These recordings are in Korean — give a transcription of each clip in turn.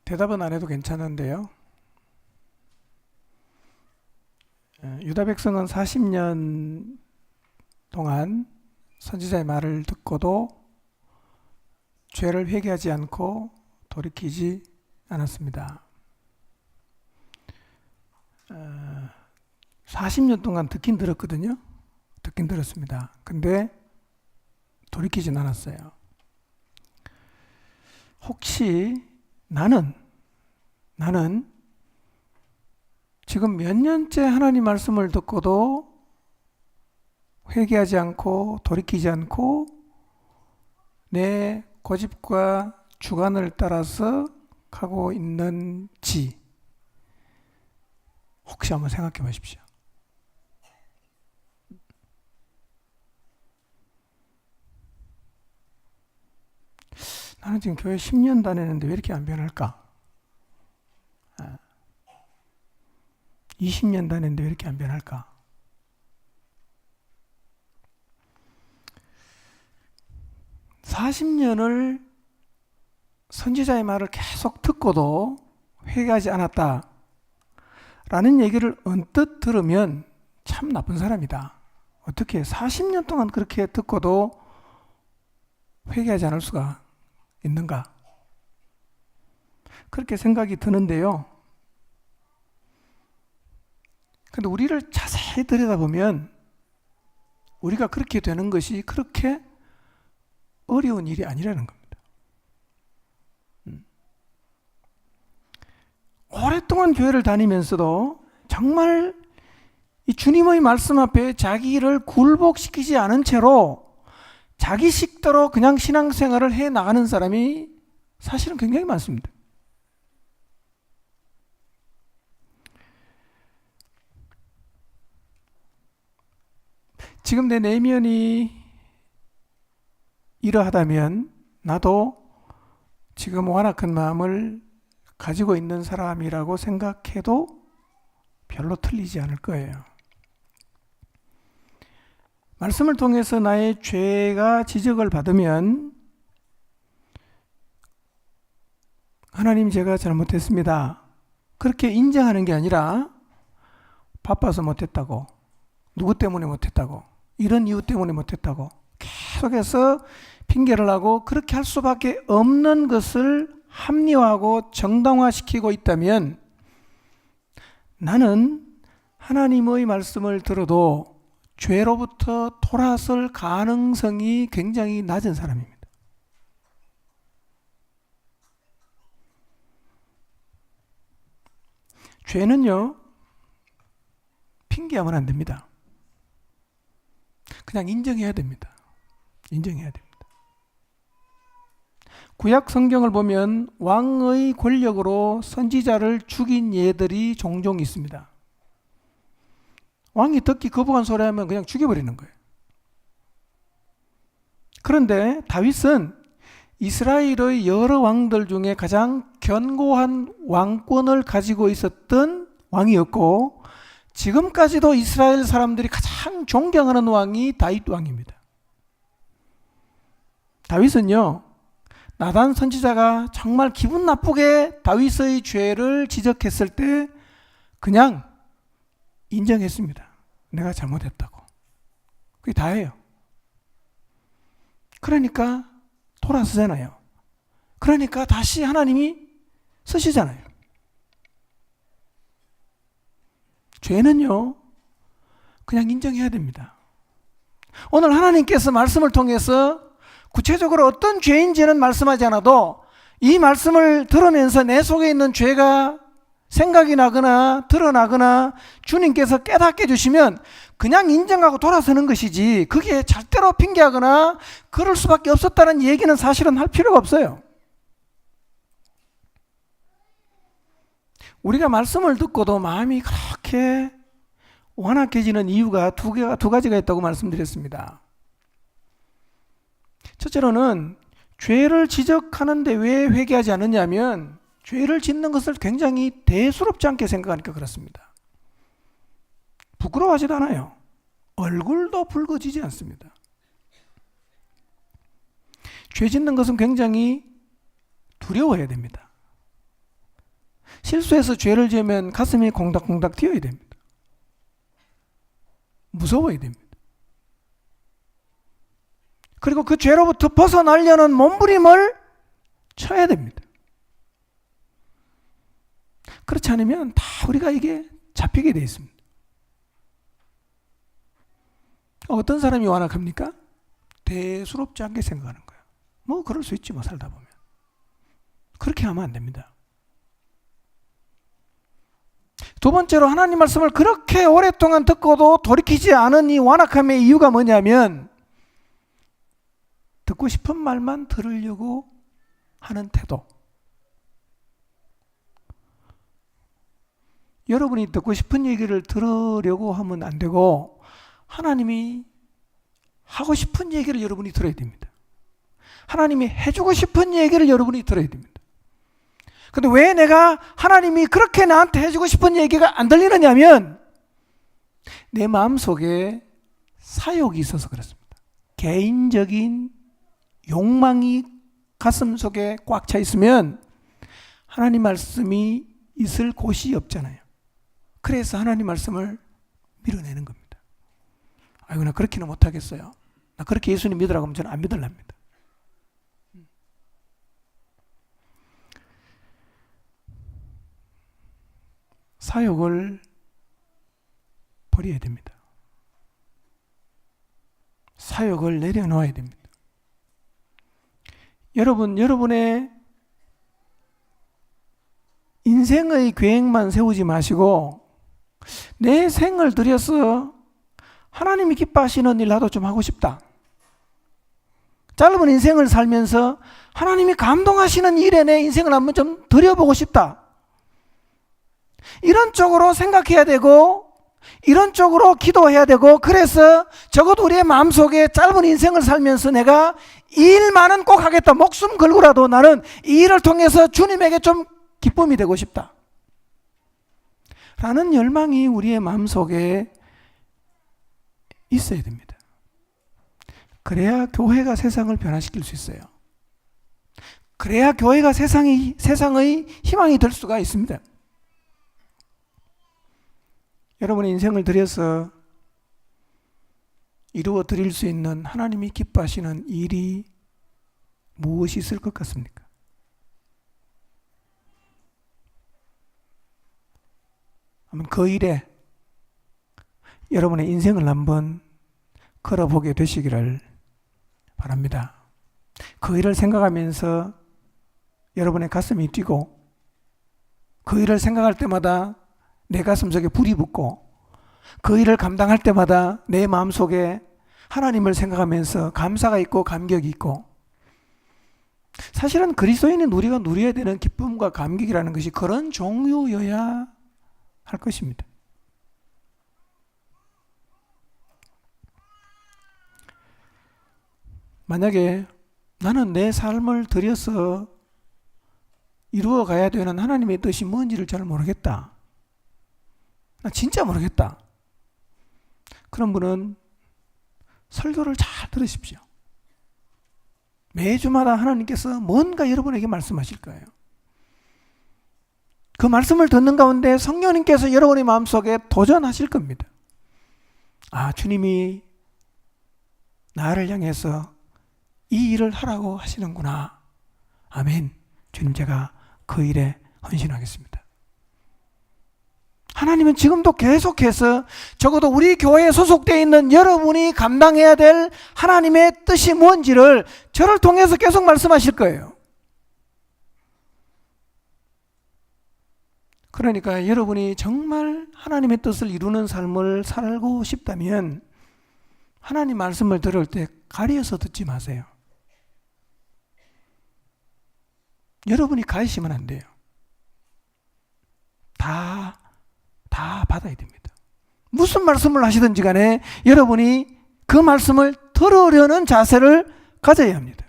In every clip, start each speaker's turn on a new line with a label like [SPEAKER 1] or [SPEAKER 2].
[SPEAKER 1] 대답은 안 해도 괜찮은데요. 유다 백성은 40년 동안 선지자의 말을 듣고도 죄를 회개하지 않고 돌이키지 않았습니다. 40년 동안 듣긴 들었거든요. 듣긴 들었습니다. 근데 돌이키진 않았어요. 혹시 나는 지금 몇 년째 하나님 말씀을 듣고도 회개하지 않고 돌이키지 않고 내 고집과 주관을 따라서 가고 있는지 혹시 한번 생각해 보십시오. 나는 지금 교회 10년 다녔는데 왜 이렇게 안 변할까? 20년 다녔는데 왜 이렇게 안 변할까? (40년을) 선지자의 말을 계속 듣고도 회개하지 않았다 라는 얘기를 언뜻 들으면 참 나쁜 사람이다. 어떻게 40년 동안 그렇게 듣고도 회개하지 않을 수가 있는가? 그렇게 생각이 드는데요. 근데 우리를 자세히 들여다보면 우리가 그렇게 되는 것이 그렇게 어려운 일이 아니라는 겁니다. 오랫동안 교회를 다니면서도 정말 이 주님의 말씀 앞에 자기를 굴복시키지 않은 채로 자기 식대로 그냥 신앙생활을 해 나가는 사람이 사실은 굉장히 많습니다. 지금 내 내면이 이러하다면 나도 지금 완악한 마음을 가지고 있는 사람이라고 생각해도 별로 틀리지 않을 거예요. 말씀을 통해서 나의 죄가 지적을 받으면 하나님 제가 잘못했습니다. 그렇게 인정하는 게 아니라 바빠서 못했다고, 누구 때문에 못했다고, 이런 이유 때문에 못했다고 계속해서 핑계를 하고 그렇게 할 수밖에 없는 것을 합리화하고 정당화시키고 있다면 나는 하나님의 말씀을 들어도 죄로부터 돌아설 가능성이 굉장히 낮은 사람입니다. 죄는요, 핑계하면 안 됩니다. 그냥 인정해야 됩니다. 인정해야 됩니다. 구약 성경을 보면 왕의 권력으로 선지자를 죽인 예들이 종종 있습니다. 왕이 듣기 거부한 소리 하면 그냥 죽여버리는 거예요. 그런데 다윗은 이스라엘의 여러 왕들 중에 가장 견고한 왕권을 가지고 있었던 왕이었고 지금까지도 이스라엘 사람들이 가장 존경하는 왕이 다윗 왕입니다. 다윗은요, 나단 선지자가 정말 기분 나쁘게 다윗의 죄를 지적했을 때 그냥 인정했습니다. 내가 잘못했다고. 그게 다예요. 그러니까 돌아서잖아요. 그러니까 다시 하나님이 쓰시잖아요. 죄는요, 그냥 인정해야 됩니다. 오늘 하나님께서 말씀을 통해서 구체적으로 어떤 죄인지는 말씀하지 않아도 이 말씀을 들으면서 내 속에 있는 죄가 생각이 나거나 드러나거나 주님께서 깨닫게 해주시면 그냥 인정하고 돌아서는 것이지 그게 절대로 핑계하거나 그럴 수밖에 없었다는 얘기는 사실은 할 필요가 없어요. 우리가 말씀을 듣고도 마음이 그렇게 완악해지는 이유가 두 가지가 있다고 말씀드렸습니다. 첫째로는 죄를 지적하는데 왜 회개하지 않느냐면 죄를 짓는 것을 굉장히 대수롭지 않게 생각하니까 그렇습니다. 부끄러워하지도 않아요. 얼굴도 붉어지지 않습니다. 죄 짓는 것은 굉장히 두려워해야 됩니다. 실수해서 죄를 지으면 가슴이 콩닥콩닥 뛰어야 됩니다. 무서워야 됩니다. 그리고 그 죄로부터 벗어나려는 몸부림을 쳐야 됩니다. 그렇지 않으면 다 우리가 이게 잡히게 되어 있습니다. 어떤 사람이 완악합니까? 대수롭지 않게 생각하는 거예요. 뭐 그럴 수 있지 뭐 살다 보면. 그렇게 하면 안 됩니다. 두 번째로 하나님 말씀을 그렇게 오랫동안 듣고도 돌이키지 않은 이 완악함의 이유가 뭐냐면 듣고 싶은 말만 들으려고 하는 태도. 여러분이 듣고 싶은 얘기를 들으려고 하면 안 되고 하나님이 하고 싶은 얘기를 여러분이 들어야 됩니다. 하나님이 해주고 싶은 얘기를 여러분이 들어야 됩니다. 근데 왜 내가 하나님이 그렇게 나한테 해주고 싶은 얘기가 안 들리느냐면 내 마음속에 사욕이 있어서 그렇습니다. 개인적인 욕망이 가슴 속에 꽉 차 있으면 하나님 말씀이 있을 곳이 없잖아요. 그래서 하나님 말씀을 밀어내는 겁니다. 아이고 나 그렇게는 못하겠어요. 나 그렇게 예수님 믿으라고 하면 저는 안 믿으랍니다. 사욕을 버려야 됩니다. 사욕을 내려놓아야 됩니다. 여러분의 인생의 계획만 세우지 마시고 내 생을 들여서 하나님이 기뻐하시는 일 나도 좀 하고 싶다. 짧은 인생을 살면서 하나님이 감동하시는 일에 내 인생을 한번 좀 들여보고 싶다. 이런 쪽으로 생각해야 되고 이런 쪽으로 기도해야 되고 그래서 적어도 우리의 마음속에 짧은 인생을 살면서 내가 이 일만은 꼭 하겠다. 목숨 걸고라도 나는 이 일을 통해서 주님에게 좀 기쁨이 되고 싶다. 라는 열망이 우리의 마음속에 있어야 됩니다. 그래야 교회가 세상을 변화시킬 수 있어요. 그래야 교회가 세상의 희망이 될 수가 있습니다. 여러분의 인생을 들여서 이루어 드릴 수 있는 하나님이 기뻐하시는 일이 무엇이 있을 것 같습니까? 그 일에 여러분의 인생을 한번 걸어보게 되시기를 바랍니다. 그 일을 생각하면서 여러분의 가슴이 뛰고 그 일을 생각할 때마다 내 가슴 속에 불이 붙고 그 일을 감당할 때마다 내 마음속에 하나님을 생각하면서 감사가 있고 감격이 있고 사실은 그리스도인인 우리가 누려야 되는 기쁨과 감격이라는 것이 그런 종류여야 할 것입니다. 만약에 나는 내 삶을 들여서 이루어 가야 되는 하나님의 뜻이 뭔지를 잘 모르겠다. 나 진짜 모르겠다. 그런 분은 설교를 잘 들으십시오. 매주마다 하나님께서 뭔가 여러분에게 말씀하실 거예요. 그 말씀을 듣는 가운데 성령님께서 여러분의 마음속에 도전하실 겁니다. 아, 주님이 나를 향해서 이 일을 하라고 하시는구나. 아멘. 주님, 제가 그 일에 헌신하겠습니다. 하나님은 지금도 계속해서 적어도 우리 교회에 소속되어 있는 여러분이 감당해야 될 하나님의 뜻이 뭔지를 저를 통해서 계속 말씀하실 거예요. 그러니까 여러분이 정말 하나님의 뜻을 이루는 삶을 살고 싶다면 하나님 말씀을 들을 때 가려서 듣지 마세요. 여러분이 가리시면 안 돼요. 다 받아야 됩니다. 무슨 말씀을 하시든지 간에 여러분이 그 말씀을 들으려는 자세를 가져야 합니다.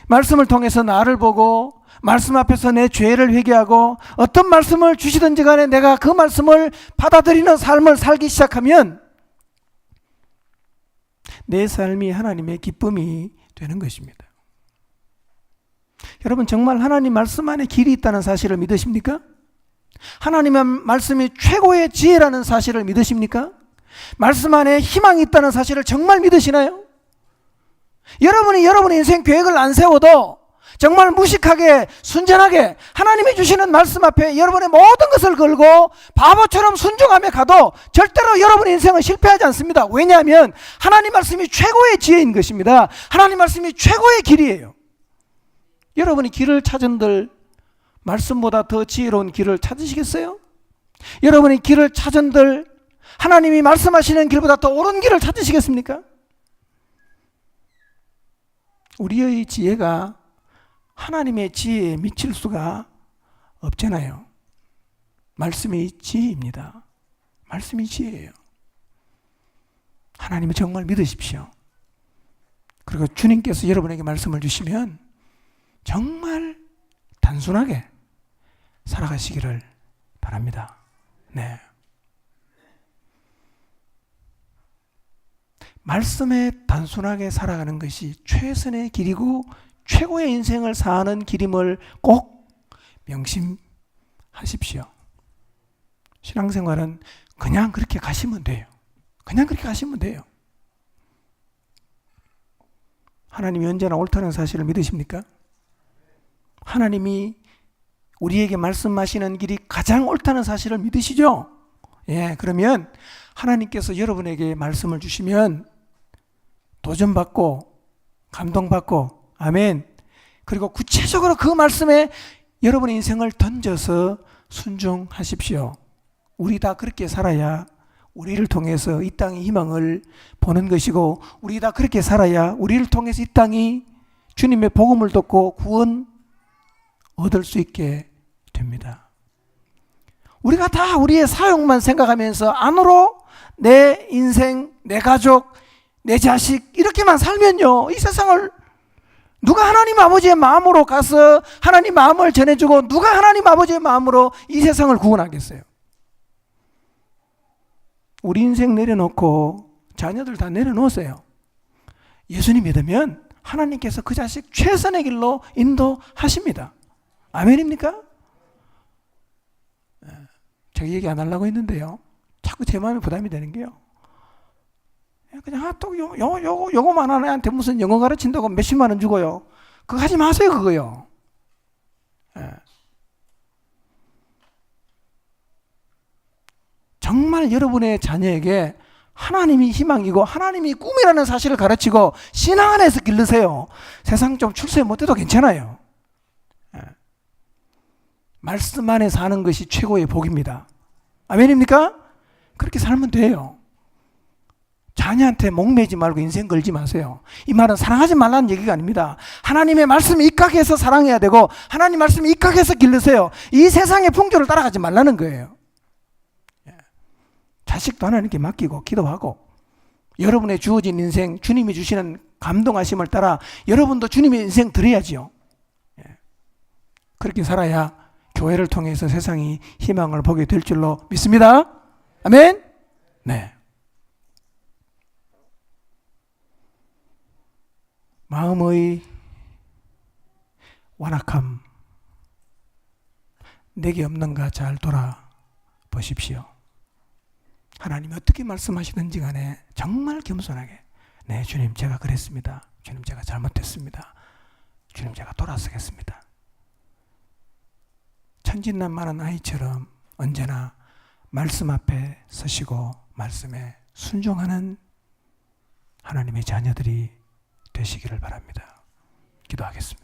[SPEAKER 1] 말씀을 통해서 나를 보고 말씀 앞에서 내 죄를 회개하고 어떤 말씀을 주시든지 간에 내가 그 말씀을 받아들이는 삶을 살기 시작하면 내 삶이 하나님의 기쁨이 되는 것입니다. 여러분 정말 하나님 말씀 안에 길이 있다는 사실을 믿으십니까? 하나님의 말씀이 최고의 지혜라는 사실을 믿으십니까? 말씀 안에 희망이 있다는 사실을 정말 믿으시나요? 여러분이 여러분의 인생 계획을 안 세워도 정말 무식하게 순전하게 하나님이 주시는 말씀 앞에 여러분의 모든 것을 걸고 바보처럼 순종하며 가도 절대로 여러분의 인생은 실패하지 않습니다. 왜냐하면 하나님 말씀이 최고의 지혜인 것입니다. 하나님 말씀이 최고의 길이에요. 여러분이 길을 찾은들 말씀보다 더 지혜로운 길을 찾으시겠어요? 여러분이 길을 찾은들 하나님이 말씀하시는 길보다 더 옳은 길을 찾으시겠습니까? 우리의 지혜가 하나님의 지혜에 미칠 수가 없잖아요. 말씀이 지혜입니다. 말씀이 지혜예요. 하나님을 정말 믿으십시오. 그리고 주님께서 여러분에게 말씀을 주시면 정말 단순하게 살아가시기를 바랍니다. 네. 말씀에 단순하게 살아가는 것이 최선의 길이고 최고의 인생을 사는 길임을 꼭 명심하십시오. 신앙생활은 그냥 그렇게 가시면 돼요. 그냥 그렇게 가시면 돼요. 하나님이 언제나 옳다는 사실을 믿으십니까? 하나님이 우리에게 말씀하시는 길이 가장 옳다는 사실을 믿으시죠? 예, 그러면 하나님께서 여러분에게 말씀을 주시면 도전받고 감동받고 아멘. 그리고 구체적으로 그 말씀에 여러분의 인생을 던져서 순종하십시오. 우리 다 그렇게 살아야 우리를 통해서 이 땅의 희망을 보는 것이고 우리 다 그렇게 살아야 우리를 통해서 이 땅이 주님의 복음을 듣고 구원 얻을 수 있게 됩니다. 우리가 다 우리의 사역만 생각하면서 안으로 내 인생, 내 가족, 내 자식 이렇게만 살면요 이 세상을 누가 하나님 아버지의 마음으로 가서 하나님 마음을 전해주고 누가 하나님 아버지의 마음으로 이 세상을 구원하겠어요? 우리 인생 내려놓고 자녀들 다 내려놓으세요. 예수님 믿으면 하나님께서 그 자식 최선의 길로 인도하십니다. 아멘입니까? 제가 얘기 안 하려고 했는데요. 자꾸 제 마음에 부담이 되는 게요. 그냥 또 요거만 하는 애한테 무슨 영어 가르친다고 몇십만 원 주고요. 그거 하지 마세요, 그거요. 정말 여러분의 자녀에게 하나님이 희망이고 하나님이 꿈이라는 사실을 가르치고 신앙 안에서 기르세요. 세상 좀 출세 못해도 괜찮아요. 말씀 안에 사는 것이 최고의 복입니다. 아멘입니까? 그렇게 살면 돼요. 자녀한테 목매지 말고 인생 걸지 마세요. 이 말은 사랑하지 말라는 얘기가 아닙니다. 하나님의 말씀에 입각해서 사랑해야 되고 하나님 말씀에 입각해서 기르세요. 이 세상의 풍조를 따라가지 말라는 거예요. 자식도 하나님께 맡기고 기도하고 여러분의 주어진 인생 주님이 주시는 감동하심을 따라 여러분도 주님의 인생 드려야지요. 그렇게 살아야 교회를 통해서 세상이 희망을 보게 될 줄로 믿습니다. 아멘. 네. 마음의 완악함 내게 없는가 잘 돌아보십시오. 하나님이 어떻게 말씀하시든지 간에 정말 겸손하게 네 주님 제가 그랬습니다. 주님 제가 잘못했습니다. 주님 제가 돌아서겠습니다. 천진난만한 아이처럼 언제나 말씀 앞에 서시고 말씀에 순종하는 하나님의 자녀들이 되시기를 바랍니다. 기도하겠습니다.